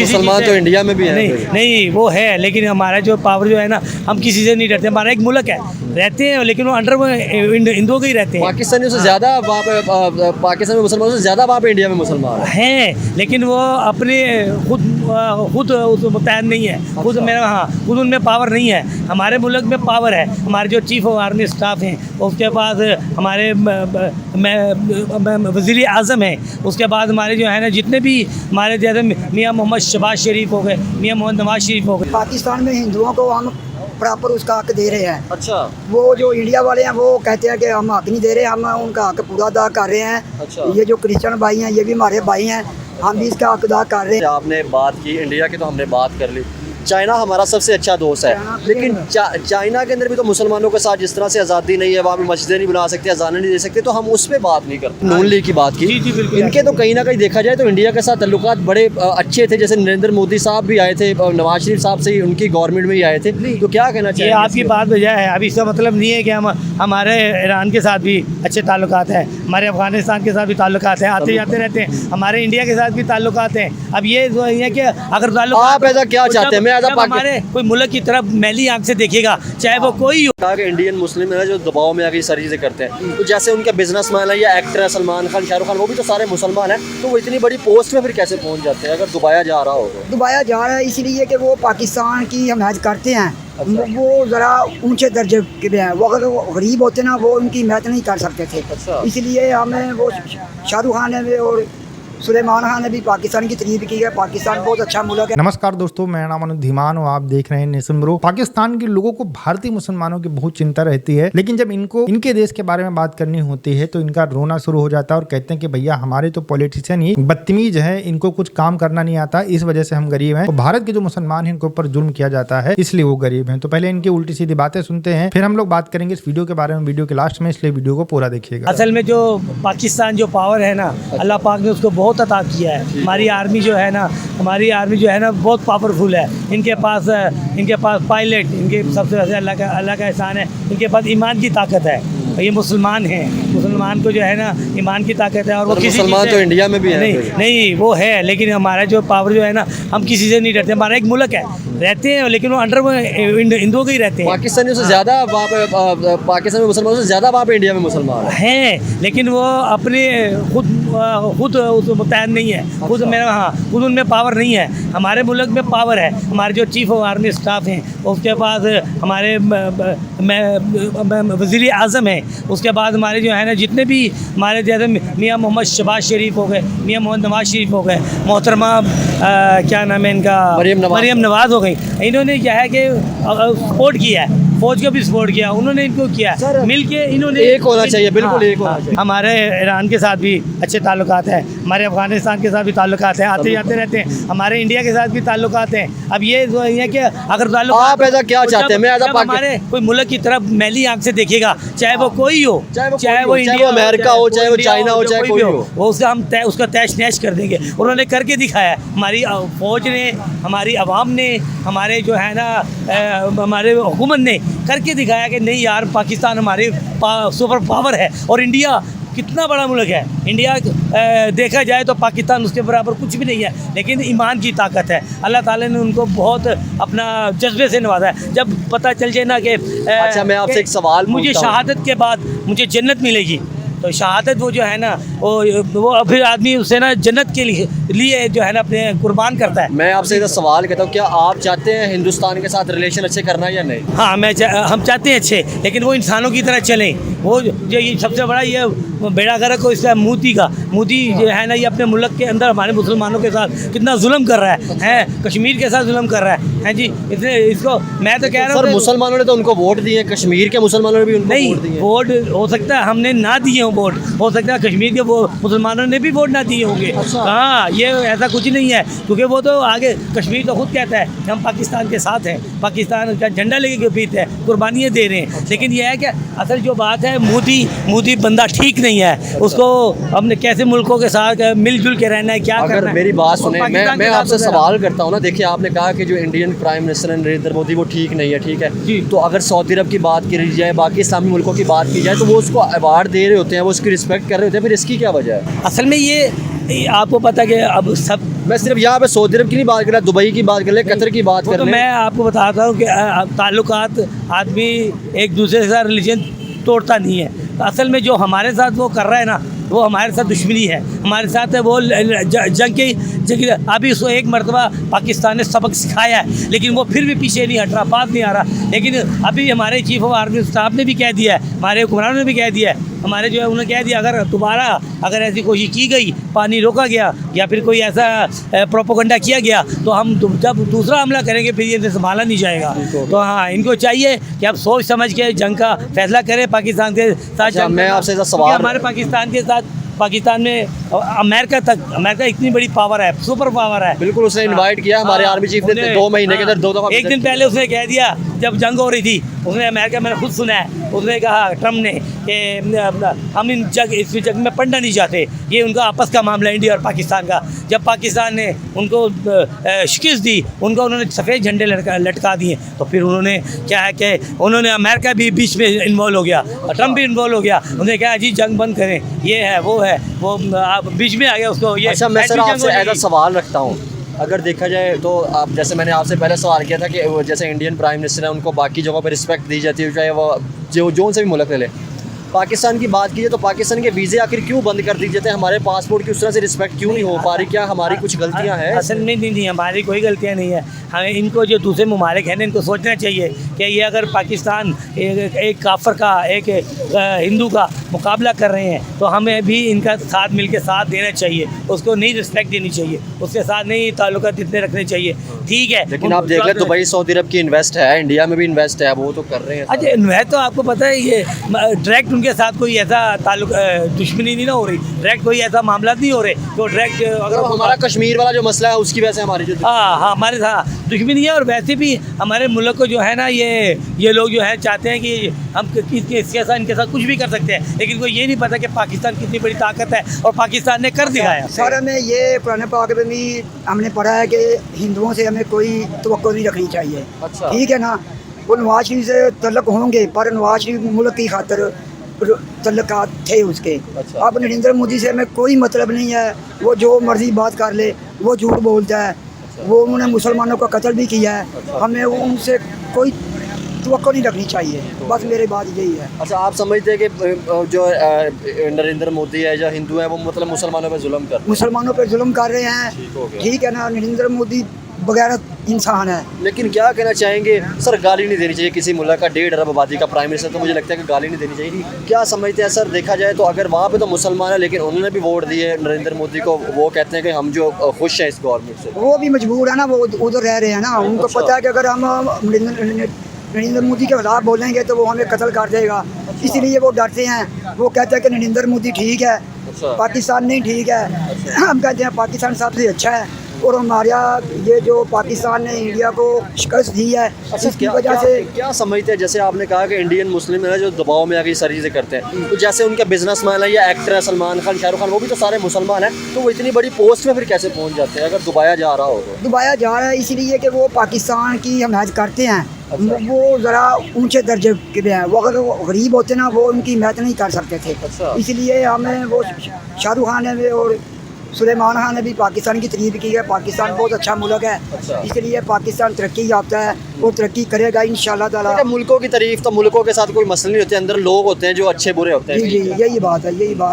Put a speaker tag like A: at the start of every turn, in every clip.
A: मुसलमान तो इंडिया में भी है।
B: नहीं वो है, लेकिन हमारा जो पावर जो है ना, हम किसी से नहीं डरते। हमारा एक मुल्क है, रहते हैं लेकिन वो अंडर हिंदुओं के ही रहते हैं।
A: पाकिस्तानियों से ज्यादा वहाँ पे पाकिस्तान में मुसलमानों से ज्यादा वहाँ पे इंडिया में मुसलमान
B: हैं, लेकिन वो अपने खुद मुतहद नहीं है, खुद मेरा खुद उनमें पावर नहीं है। हमारे मुल्क में पावर है। हमारे जो चीफ ऑफ आर्मी स्टाफ हैं, उसके पास हमारे वज़ीर आज़म हैं, उसके बाद हमारे जो है ना जितने भी हमारे जैसे मियाँ मोहम्मद शहबाज शरीफ हो गए, मियाँ मोहम्मद नवाज शरीफ हो गए।
C: पाकिस्तान में हिंदुओं को हम प्रॉपर उसका हक दे रहे हैं।
A: अच्छा,
C: वो जो इंडिया वाले हैं वो कहते हैं कि हम हक नहीं दे रहे, हम उनका हक पूरा अदा कर रहे हैं।
A: अच्छा।
C: ये जो क्रिश्चियन भाई हैं ये भी हमारे भाई हैं, हम भी इसका हक अदा कर रहे हैं।
A: आपने बात की इंडिया की, तो हमने बात कर ली। चाइना हमारा सबसे अच्छा दोस्त है, लेकिन चाइना के अंदर भी तो मुसलमानों के साथ जिस तरह से आज़ादी नहीं है, वहाँ पे मस्जिदें नहीं बना सकते, अज़ानें नहीं दे सकते, तो हम उस पर बात नहीं करते। नून लीग की बात की, इनके तो कहीं ना कहीं देखा जाए तो इंडिया के साथ ताल्लुकात बड़े अच्छे थे। जैसे नरेंद्र मोदी साहब भी आए थे, नवाज शरीफ साहब से उनकी गवर्नमेंट में ही आए थे। तो क्या कहना चाहिए?
B: आपकी बात वजह है। अभी इसका मतलब नहीं है कि हम हमारे ईरान के साथ भी अच्छे ताल्लुकात हैं, हमारे अफगानिस्तान के साथ भी ताल्लुकात हैं, आते जाते रहते हैं। हमारे इंडिया के साथ भी ताल्लुकात हैं। अब ये जो है कि अगर
A: आप ऐसा क्या चाहते हैं? मैं
B: हमारे कोई मुल्क की तरफ मैली आंख से देखेगा, चाहे वो कोई हो।
A: कहा कि इंडियन मुस्लिम है जो दबाव में आके सारी चीज़ें करते हैं, तो जैसे उनके बिजनेसमैन है या एक्टर है सलमान खान, शाहरुख खान, वो भी तो सारे मुसलमान हैं, तो वो इतनी बड़ी पोस्ट में फिर कैसे पहुंच जाते हैं अगर दुबाया जा रहा हो? तो
C: दुबाया जा रहा है इसलिए कि वो पाकिस्तान की हिमायत करते हैं। वो ज़रा ऊंचे दर्जे के हैं, वो अगर वो गरीब होते ना वो उनकी हिमायत नहीं कर सकते थे।
A: अच्छा।
C: इसलिए हमें वो शाहरुख खान ने और सुलेमान खान ने भी पाकिस्तान की तारीफ की है। पाकिस्तान बहुत अच्छा मुल्क है।
D: नमस्कार दोस्तों, मेरा नाम अनुज धीमान और आप देख रहे हैं नेशन ब्रो। पाकिस्तान के लोगों को भारतीय मुसलमानों की बहुत चिंता रहती है, लेकिन जब इनको इनके देश के बारे में बात करनी होती है तो इनका रोना शुरू हो जाता है और कहते हैं कि भैया हमारे तो पॉलिटिशियन ही बदतमीज है, इनको कुछ काम करना नहीं आता, इस वजह से हम गरीब हैं। और भारत के जो मुसलमान हैं इनके ऊपर जुल्म किया जाता है, इसलिए वो गरीब हैं। तो पहले इनकी उल्टी सीधी बातें सुनते हैं, फिर हम लोग बात करेंगे इस वीडियो के बारे में वीडियो के लास्ट में, इसलिए वीडियो को पूरा देखिएगा।
B: असल में जो पाकिस्तान जो पावर है ना, अल्लाह पाक ने उसको बहुत अता किया है। हमारी आर्मी जो है ना बहुत पावरफुल है। इनके पास पायलट, इनके सबसे ज़्यादा अल्लाह का एहसान है। इनके पास ईमान की ताकत है। ये मुसलमान हैं, मुसलमान को जो है ना ईमान की ताकत है। और वो किसी
A: मुसलमान तो इंडिया में भी है।
B: नहीं वो है, लेकिन हमारा जो पावर जो है ना, हम किसी से नहीं डरते। हमारा एक मुल्क है, रहते हैं लेकिन वो अंडर हिंदुओं के ही रहते हैं।
A: पाकिस्तानियों से ज्यादा वहाँ पे पाकिस्तान में मुसलमानों से ज्यादा वहाँ पे इंडिया में मुसलमान
B: हैं, लेकिन वो अपने खुद मुतहद नहीं है, खुद खुद उनमें पावर नहीं है। हमारे मुल्क में पावर है। हमारे जो चीफ ऑफ आर्मी स्टाफ हैं, उसके पास हमारे वज़ीर आज़म हैं, उसके बाद हमारे जो है ना जितने भी हमारे जैसे मियाँ मोहम्मद शहबाज शरीफ हो गए, मियाँ मोहम्मद नवाज शरीफ हो गए, मोहतरमा क्या नाम है इनका, मरियम नवाज़ हो गई। इन्होंने क्या है कि सपोर्ट किया है, फौज को भी सपोर्ट किया, उन्होंने इनको किया मिल के। इन्होंने
A: एक होना चाहिए, बिल्कुल एक होना चाहिए।
B: हमारे ईरान के साथ भी अच्छे ताल्लुकात हैं, हमारे अफगानिस्तान के साथ भी ताल्लुकात हैं, आते जाते रहते हैं। हमारे इंडिया के साथ भी ताल्लुकात हैं। अब ये जो है कि अगर
A: आप ऐसा क्या चाहते हैं? मैं
B: हमारे कोई मुल्क की तरफ मैली आंख से देखेगा, चाहे वो कोई हो, चाहे वो इंडिया,
A: अमेरिका हो, चाहे वो चाइना हो, चाहे कोई हो,
B: वो उसका तैश नैश कर देंगे। उन्होंने करके दिखाया। हमारी फौज ने, हमारी अवाम ने, हमारे जो है ना हमारे हुकूमत ने करके दिखाया कि नहीं यार, पाकिस्तान हमारी सुपर पावर है। और इंडिया कितना बड़ा मुल्क है। इंडिया देखा जाए तो पाकिस्तान उसके बराबर कुछ भी नहीं है, लेकिन ईमान की ताकत है। अल्लाह ताला ने उनको बहुत अपना जज्बे से नवाजा है। जब पता चल जाए ना कि
A: अच्छा, मैं आपसे एक सवाल,
B: मुझे शहादत के बाद मुझे जन्नत मिलेगी, तो शहादत वो जो है ना वो फिर आदमी उसे ना जन्नत के लिए जो है ना अपने कुर्बान करता है।
A: मैं आपसे एक सवाल कहता हूँ, क्या आप चाहते हैं हिंदुस्तान के साथ रिलेशन अच्छे करना या नहीं?
B: हाँ, हम चाहते हैं अच्छे, लेकिन वो इंसानों की तरह चलें। वो जो ये सबसे बड़ा ये बेड़ा गर्क को इसका मोदी जो है ना, ये अपने मुल्क के अंदर हमारे मुसलमानों के साथ कितना जुल्म कर रहा है, कश्मीर के साथ जुल्म कर रहा है जी। इसको मैं तो कह रहा हूँ,
A: मुसलमानों ने तो उनको वोट दिए, कश्मीर के मुसलमानों ने भी उनको वोट दिए।
B: वोट हो सकता है हमने ना दिए हों वोट, हो सकता है कश्मीर के वो मुसलमानों ने भी वोट ना दिए होंगे। हाँ, ये ऐसा कुछ नहीं है, क्योंकि वो तो आगे कश्मीर तो खुद कहता है कि हम पाकिस्तान के साथ हैं, पाकिस्तान का झंडा लेके पीते हैं, कुर्बानियाँ दे रहे हैं। लेकिन यह है कि असल जो बात है, मोदी बंदा ठीक नहीं है। उसको हमने कैसे मुल्कों के साथ मिलजुल के रहना है, क्या करना है।
A: अगर मेरी बात सुने, मैं आपसे सवाल करता हूँ ना। देखिए, आपने कहा कि जो Indian prime minister Narendra Modi वो ठीक नहीं है, ठीक है, तो अगर सऊदी अरब की बात की जाए, बाकी इस्लामी मुल्कों की बात की जाए, तो वो उसको अवार्ड दे रहे होते हैं, वो उसकी रिस्पेक्ट कर रहे होते हैं, फिर इसकी क्या वजह है?
B: असल में ये आपको पता कि अब सब
A: मैं सिर्फ यहाँ पे सऊदी अरब की नहीं बात कर रहा, दुबई की बात कर ले, कतर की बात
B: वो
A: कर
B: तो
A: ले।
B: मैं आपको बताता हूँ कि ताल्लुकात आदमी एक दूसरे के साथ रिलीजन तोड़ता नहीं है। तो असल में जो हमारे साथ वो कर रहा है ना, वो हमारे साथ दुश्मनी है, हमारे साथ है वो जंग की जगह। अभी उसको एक मरतबा पाकिस्तान ने सबक सिखाया है, लेकिन वो फिर भी पीछे नहीं हट रहा, बात नहीं आ रहा। लेकिन अभी हमारे चीफ ऑफ आर्मी स्टाफ ने भी कह दिया है, हमारे हुक्मरानों ने भी कह दिया है, हमारे जो है उन्होंने कह दिया अगर दोबारा अगर ऐसी कोशिश की गई, पानी रोका गया या फिर कोई ऐसा प्रोपोगंडा किया गया, तो हम जब दूसरा हमला करेंगे फिर ये संभाला नहीं जाएगा। तो हाँ, इनको चाहिए कि आप सोच समझ के जंग का फैसला करें पाकिस्तान के साथ।
A: अच्छा, मैं आपसे ऐसा सवाल,
B: हमारे पाकिस्तान के साथ, पाकिस्तान में अमेरिका इतनी बड़ी पावर है, सुपर पावर है।
A: बिल्कुल उसने इनवाइट किया हमारे आर्मी चीफ ने 2 महीने के अंदर 2 दफा
B: एक दिन पहले उसने कह दिया, जब जंग हो रही थी, उसने अमेरिका, मैंने खुद सुना है, उसने कहा ट्रम्प ने कि हम इस जंग में पढ़ना नहीं चाहते, ये उनका आपस का मामला इंडिया और पाकिस्तान का। जब पाकिस्तान ने उनको शिकस्त दी, उन्होंने सफ़ेद झंडे लटका दिए, तो फिर उन्होंने क्या है कि उन्होंने अमेरिका भी बीच में इन्वॉल्व हो गया, ट्रम्प भी इन्वॉल्व हो गया। उन्होंने कहा जी जंग बंद करें, ये है वो है, वो आप बीच में आ गया उसको। ये
A: अच्छा, मैं सर आपसे ऐसा सवाल रखता हूँ, अगर देखा जाए तो आप, जैसे मैंने आपसे पहले सवाल किया था कि जैसे इंडियन प्राइम मिनिस्टर है, उनको बाकी जगहों पर रिस्पेक्ट दी जाती है, चाहे वो जो से भी मुल्क ले ले। पाकिस्तान की बात कीजिए तो पाकिस्तान के वीज़े आखिर क्यों बंद कर दिए जाते हैं? हमारे पासपोर्ट की उस तरह से रिस्पेक्ट क्यों नहीं हो पा रही? क्या हमारी कुछ गलतियां हैं?
B: असल में नहीं, हमारी कोई गलतियां नहीं है। हमें इनको जो दूसरे ममालिक हैं, इनको सोचना चाहिए कि ये अगर पाकिस्तान एक काफर का, एक हिंदू का मुकाबला कर रहे हैं, तो हमें भी इनका साथ मिल के साथ देना चाहिए, उसको नहीं रिस्पेक्ट देनी चाहिए, उसके साथ नहीं ताल्लुकात इतने रखने चाहिए। ठीक है,
A: लेकिन आप देख लें दुबई सऊदी अरब की इन्वेस्ट है, इंडिया में भी इन्वेस्ट है, वो तो कर रहे हैं।
B: अच्छा, इन्वेस्ट तो आपको पता है, ये डायरेक्ट उनके साथ कोई ऐसा ताल्लुक दुश्मनी नहीं ना हो रही, डायरेक्ट कोई ऐसा मामला नहीं हो रहे तो डायरेक्ट अगर
A: हमारा कश्मीर वाला जो मसला है उसकी वजह से हमारी जो
B: हाँ हमारे साथ दुश्मनी है। और वैसे भी हमारे मुल्क को जो है ना, ये लोग जो है चाहते हैं कि हम इसके साथ इनके साथ कुछ भी कर सकते हैं, लेकिन कोई ये नहीं पता कि पाकिस्तान कितनी बड़ी ताकत है, और पाकिस्तान ने कर दिखाया।
C: सर हमें ये पुराने पाक में भी हमने पढ़ा है कि हिंदुओं से हमें कोई तवक्को नहीं रखनी चाहिए।
A: अच्छा।
C: ठीक है ना, वो नवाज शरीफ से तल्लक होंगे, पर नवाज शरीफ मुल्क की खातर तल्लकात थे उसके।
A: अच्छा।
C: अब नरेंद्र मोदी से हमें कोई मतलब नहीं है, वो जो मर्जी बात कर ले, वो झूठ बोलता है। वो उन्होंने मुसलमानों का कत्ल भी किया है, हमें उनसे कोई तवक्को नहीं रखनी चाहिए, बस मेरी बात यही है।
A: अच्छा, आप समझते हैं कि जो नरेंद्र मोदी है, जो हिंदू है, वो मतलब मुसलमानों पर जुल्म कर
C: मुसलमानों पर जुल्म कर रहे हैं। ठीक है ना, नरेंद्र मोदी बगैरत इंसान है।
A: लेकिन क्या कहना चाहेंगे सर, गाली नहीं देनी चाहिए किसी मुल्क का 1.5 अरब आबादी का प्राइम मिनिस्टर, तो मुझे लगता है कि गाली नहीं देनी चाहिए। क्या समझते हैं सर, देखा जाए तो अगर वहाँ पे तो मुसलमान है, लेकिन उन्होंने भी वोट दिए नरेंद्र मोदी को, वो कहते हैं कि हम जो खुश हैं इस गवर्नमेंट से।
C: वो भी मजबूर है ना, वो उधर रह रहे हैं ना, उनको
A: अच्छा।
C: पता है कि अगर हम नरेंद्र मोदी के खिलाफ बोलेंगे तो वो हमें कत्ल कर देगा, इसलिए वो डरते हैं। वो कहते हैं कि नरेंद्र मोदी ठीक है,
A: अच्छा।
C: पाकिस्तान नहीं ठीक है। हम कहते हैं पाकिस्तान सबसे अच्छा है, और हमारा ये जो पाकिस्तान ने इंडिया को शिकस्त दी है, इसकी वजह से
A: क्या समझते हैं, जैसे आपने कहा कि इंडियन मुस्लिम है जो दबाव में आके सारी चीज़ें करते हैं, तो जैसे उनके बिजनेसमैन है या एक्टर है सलमान खान, शाहरुख खान, वो भी तो सारे मुसलमान हैं, तो वो इतनी बड़ी पोस्ट में फिर कैसे पहुंच जाते हैं अगर दुबाया जा रहा हो?
C: दुबाया जा रहा है इसलिए कि वो पाकिस्तान की हमायत करते हैं। वो ज़रा ऊंचे दर्जे के हैं, वो अगर वो गरीब होते ना, वो उनकी हिमायत नहीं कर सकते थे।
A: अच्छा।
C: इसलिए हमें वो शाहरुख खान ने और सुलेमान खान ने भी पाकिस्तान की तारीफ की है। पाकिस्तान बहुत अच्छा मुल्क है,
A: अच्छा।
C: इसलिए पाकिस्तान तरक्की याफ्ता है और तरक्की करेगा इंशाल्लाह ताला।
A: मुल्कों की तारीफ तो मुल्कों के साथ कोई मसला नहीं होते, अंदर लोग होते हैं जो अच्छे बुरे होते हैं।
C: जी जी, यही बात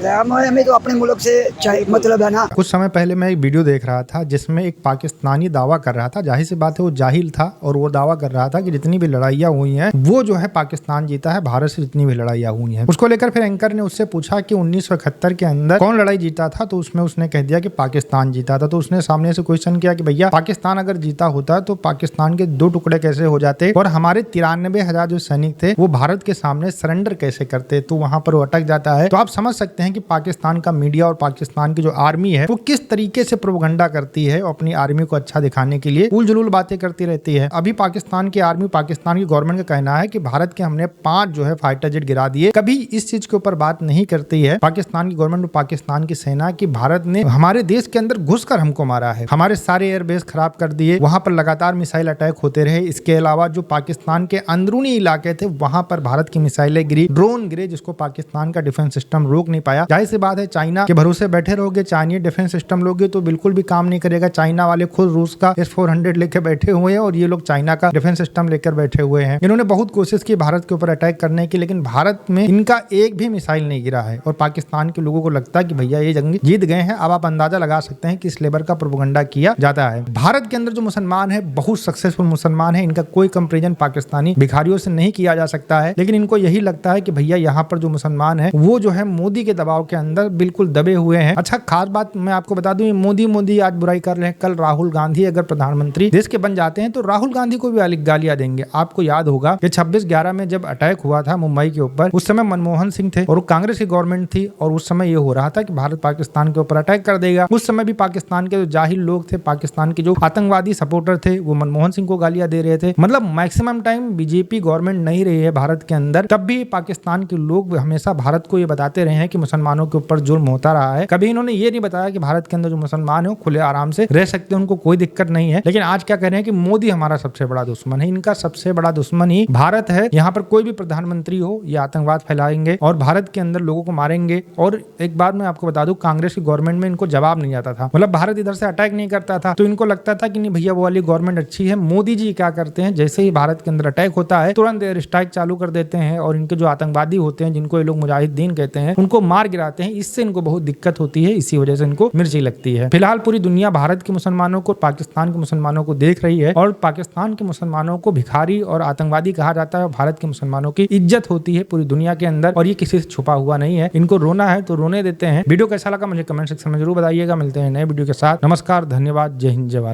C: है। हमें तो अपने मुल्क से मतलब है ना।
D: कुछ समय पहले मैं एक वीडियो देख रहा था जिसमें एक पाकिस्तानी दावा कर रहा था, जाहिर सी बात है वो जाहिल था, और वो दावा कर रहा था कि जितनी भी लड़ाइयाँ हुई हैं वो जो है पाकिस्तान जीता है, भारत से जितनी भी लड़ाइयाँ हुई हैं। उसको लेकर फिर एंकर ने उससे पूछा कि 1971 के अंदर कौन लड़ाई जीता था, तो उसमें उसने कह दिया कि पाकिस्तान जीता था। तो उसने सामने से क्वेश्चन किया कि भैया पाकिस्तान अगर जीता होता तो पाकिस्तान के 2 टुकड़े कैसे हो जाते, और हमारे 93,000 जो सैनिक थे वो भारत के सामने सरेंडर कैसे करते? तो वहां पर वो अटक जाता है। तो आप समझ सकते हैं कि पाकिस्तान का मीडिया और पाकिस्तान की जो आर्मी है वो किस तरीके से प्रोपगंडा करती है, अपनी आर्मी को अच्छा दिखाने के लिए उल जुलूल बातें करती रहती है। अभी पाकिस्तान की आर्मी, पाकिस्तान की गवर्नमेंट का कहना है कि भारत के हमने 5 जो है फाइटर जेट गिरा दिए, कभी इस चीज के ऊपर बात नहीं करती है पाकिस्तान की गवर्नमेंट और पाकिस्तान की सेना की भारत ने हमारे देश के अंदर घुसकर हमको मारा है, हमारे सारे एयरबेस खराब कर दिए, वहां पर लगातार मिसाइल अटैक होते रहे। इसके अलावा जो पाकिस्तान के अंदरूनी इलाके थे वहां पर भारत की मिसाइलें गिरी, ड्रोन गिरे, जिसको पाकिस्तान का डिफेंस सिस्टम रोक नहीं पाया। जाहिर सी बात है, चाइना के भरोसे बैठे रहोगे, चाइनीज डिफेंस सिस्टम लोगे तो बिल्कुल भी काम नहीं करेगा। चाइना वाले खुद रूस का S-400 लेकर बैठे हुए हैं और ये लोग चाइना का डिफेंस सिस्टम लेकर बैठे हुए हैं। इन्होंने बहुत कोशिश की भारत के ऊपर अटैक करने की, लेकिन भारत में इनका एक भी मिसाइल नहीं गिरा है और पाकिस्तान के लोगों को लगता है कि भैया ये जंग जीत गए हैं। अब आप अंदाजा लगा सकते हैं कि इस लेबर का प्रोपेगेंडा किया जाता है। भारत के अंदर जो मुसलमान है बहुत सक्सेसफुल मुसलमान है, इनका कोई कंपेरिजन पाकिस्तानी भिखारियों से नहीं किया जा सकता है, लेकिन इनको यही लगता है कि भैया यहाँ पर जो मुसलमान है वो जो है मोदी के दबाव के अंदर बिल्कुल दबे हुए हैं। अच्छा, खास बात मैं आपको बता दूं, मोदी आज बुराई कर रहे हैं, कल राहुल गांधी अगर प्रधानमंत्री देश के बन जाते हैं तो राहुल गांधी को भी गालियां देंगे। आपको याद होगा कि 26/11 में जब अटैक हुआ था मुंबई के ऊपर, उस समय मनमोहन सिंह थे और कांग्रेस की गवर्नमेंट थी और उस समय ये हो रहा था कि भारत पाकिस्तान के ऊपर अटैक कर देगा। उस समय भी पाकिस्तान के जो जाहिल लोग थे, पाकिस्तान के जो आतंकवादी सपोर्टर थे, वो मनमोहन सिंह को गालियां दे रहे थे। मतलब मैक्सिमम टाइम बीजेपी गवर्नमेंट नहीं रही है भारत के अंदर, तब भी पाकिस्तान के लोग हमेशा भारत को ये बताते रहे हैं कि मुसलमानों के ऊपर जुल्म होता रहा है। कभी इन्होंने ये नहीं बताया कि भारत के अंदर जो मुसलमान है खुले आराम से रह सकते हैं, उनको कोई दिक्कत नहीं है। लेकिन आज क्या कह रहे हैं कि मोदी हमारा सबसे बड़ा दुश्मन है, इनका सबसे बड़ा दुश्मन ही भारत है। यहाँ पर कोई भी प्रधानमंत्री हो ये आतंकवाद फैलाएंगे और भारत के अंदर लोगों को मारेंगे। और एक बात मैं आपको बता दूं, कांग्रेस की गवर्नमेंट में इनको जवाब नहीं आता था, मतलब भारत इधर से अटैक नहीं करता था तो इनको लगता था कि नहीं भैया वो वाली गवर्नमेंट अच्छी है। मोदी जी क्या करते हैं, जैसे ही भारत के अंदर अटैक होता है तुरंत एयर स्ट्राइक चालू कर देते हैं और इनके जो आतंकवादी होते हैं, जिनको ये लोग मुजाहिदीन कहते हैं, उनको मार गिराते हैं। इससे इनको बहुत दिक्कत होती है, इसी वजह से इनको मिर्ची लगती है। फिलहाल पूरी दुनिया भारत के मुसलमानों को, पाकिस्तान के मुसलमानों को देख रही है और पाकिस्तान के मुसलमानों को भिखारी और आतंकवादी कहा जाता है। भारत के मुसलमानों की इज्जत होती है पूरी दुनिया के अंदर और ये किसी से छुपा हुआ नहीं है। इनको रोना है तो रोने देते हैं। वीडियो कैसा लगा मुझे कमेंट सेक्शन में जरूर बताइएगा। मिलते हैं नए वीडियो के साथ। नमस्कार, धन्यवाद, जय हिंद, जय भारत।